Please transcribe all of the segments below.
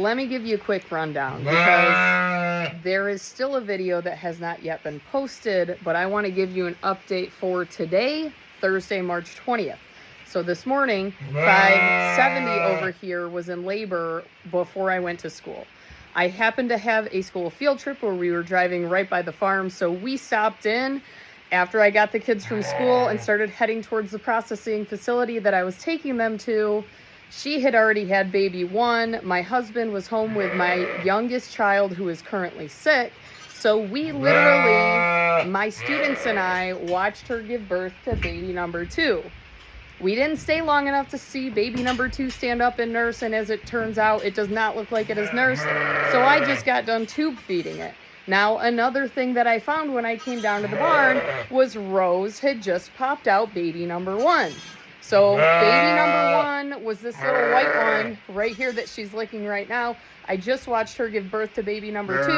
Let me give you a quick rundown because there is still a video that has not yet been posted, but I want to give you an update for today, Thursday, March 20th. So this morning, 570 over here was in labor before I went to school. I happened to have a school field trip where we were driving right by the farm, so we stopped in after I got the kids from school and started heading towards the processing facility that I was taking them to. She had already had baby one. My husband was home with my youngest child who is currently sick. So we literally, my students and I, watched her give birth to baby number 2. We didn't stay long enough to see baby number 2 stand up and nurse, and as it turns out, it does not look like it is nursed. So I just got done tube feeding it. Now, another thing that I found when I came down to the barn was Rose had just popped out baby number 1. So baby number 1 was this little white one right here that she's licking right now. I just watched her give birth to baby number 2,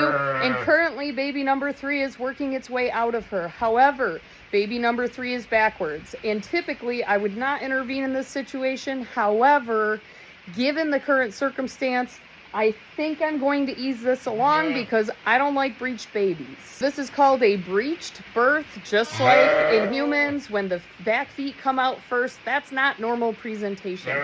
and currently baby number 3 is working its way out of her. However, baby number 3 is backwards, and typically I would not intervene in this situation. However, given the current circumstance, I think I'm going to ease this along because I don't like breached babies. This is called a breached birth, just like in humans, when the back feet come out first. That's not normal presentation.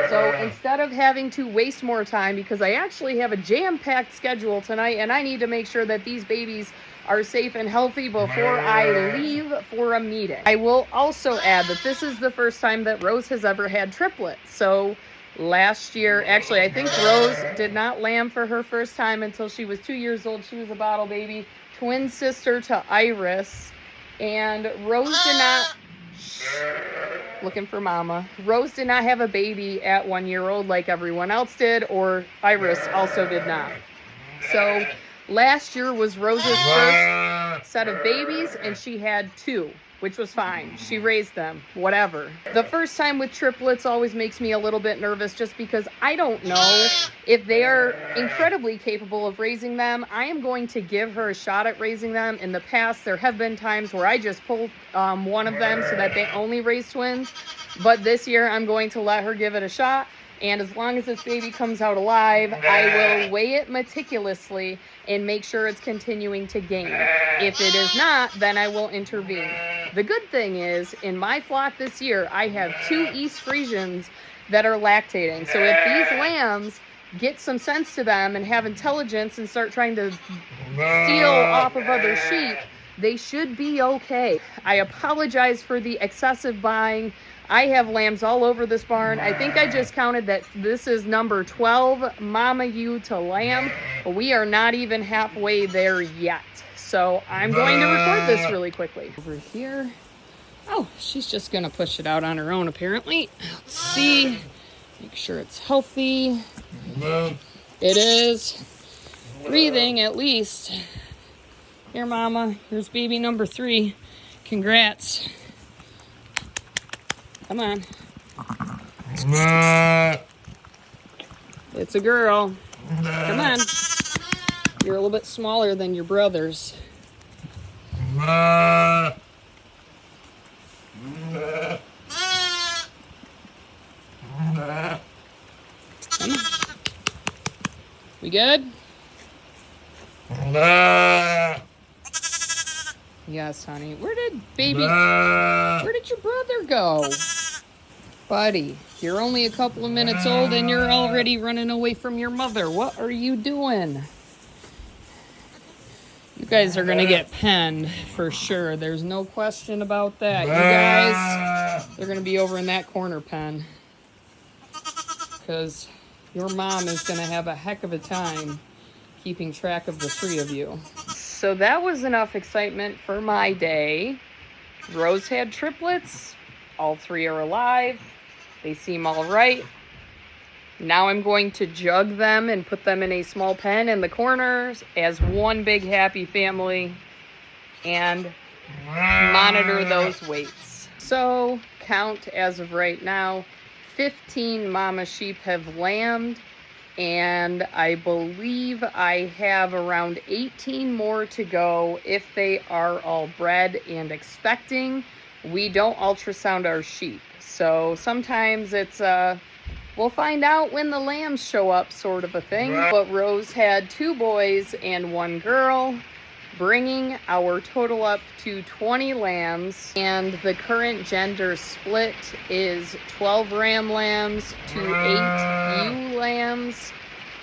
So instead of having to waste more time, because I actually have a jam-packed schedule tonight and I need to make sure that these babies are safe and healthy before I leave for a meeting. I will also add that this is the first time that Rose has ever had triplets. So last year, actually, I think Rose did not lamb for her first time until she was 2 years old. She was a bottle baby, twin sister to Iris. And Rose did not, looking for mama. Rose did not have a baby at 1 year old like everyone else did, or Iris also did not. So last year was Rose's first set of babies, and she had 2. Which was fine. She raised them, whatever. The first time with triplets always makes me a little bit nervous just because I don't know if they are incredibly capable of raising them. I am going to give her a shot at raising them. In the past, there have been times where I just pulled one of them so that they only raise twins. But this year, I'm going to let her give it a shot. And as long as this baby comes out alive, I will weigh it meticulously and make sure it's continuing to gain. If it is not, then I will intervene. The good thing is, in my flock this year, I have 2 East Friesians that are lactating. So if these lambs get some sense to them and have intelligence and start trying to steal off of other sheep, they should be okay. I apologize for the excessive buying. I have lambs all over this barn. I think I just counted that this is number 12 Mama ewe to lamb. We are not even halfway there yet. So I'm going to record this really quickly. Over here. Oh, she's just going to push it out on her own apparently. Let's see. Make sure it's healthy. It is. Breathing at least. Here, Mama. Here's baby number 3. Congrats. Come on. It's a girl. Come on. You're a little bit smaller than your brothers. Come on. We good? Yes, honey. Where did your brother go? Buddy, you're only a couple of minutes old and you're already running away from your mother. What are you doing? You guys are going to get penned for sure. There's no question about that. You guys, they're going to be over in that corner pen. Because your mom is going to have a heck of a time keeping track of the 3 of you. So that was enough excitement for my day. Rose had triplets. All 3 are alive. They seem all right. Now I'm going to jug them and put them in a small pen in the corners as one big happy family and monitor those weights. So count as of right now, 15 mama sheep have lambed, and I believe I have around 18 more to go if they are all bred and expecting. We don't ultrasound our sheep, so sometimes it's we'll find out when the lambs show up, sort of a thing. But Rose had 2 boys and 1 girl, bringing our total up to 20 lambs, and the current gender split is 12 ram lambs to 8 ewe lambs,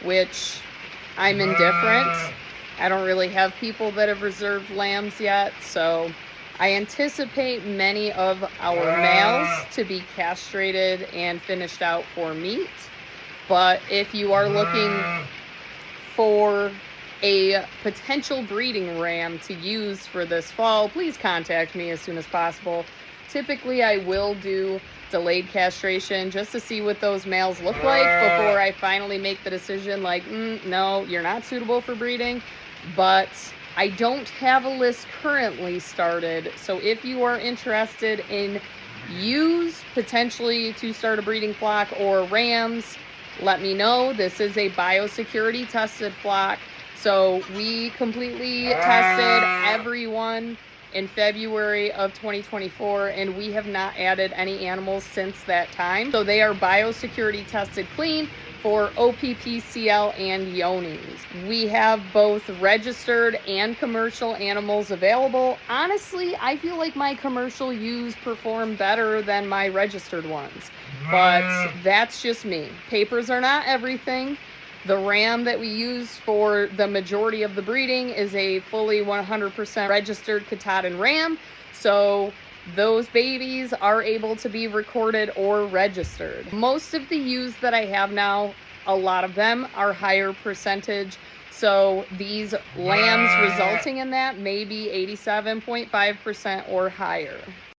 which I'm indifferent. I don't really have people that have reserved lambs yet, so I anticipate many of our males to be castrated and finished out for meat. But if you are looking for a potential breeding ram to use for this fall, please contact me as soon as possible. Typically, I will do delayed castration just to see what those males look like before I finally make the decision like, no, you're not suitable for breeding. But I don't have a list currently started, so if you are interested in ewes potentially to start a breeding flock or rams, let me know. This is a biosecurity tested flock. So we completely tested everyone in February of 2024, and we have not added any animals since that time. So they are biosecurity tested clean for OPPCL and Yonis. We have both registered and commercial animals available. Honestly, I feel like my commercial ewes perform better than my registered ones, but that's just me. Papers are not everything. The ram that we use for the majority of the breeding is a fully 100% registered Katahdin ram. So those babies are able to be recorded or registered. Most of the ewes that I have now, a lot of them are higher percentage. So these lambs resulting in that may be 87.5% or higher.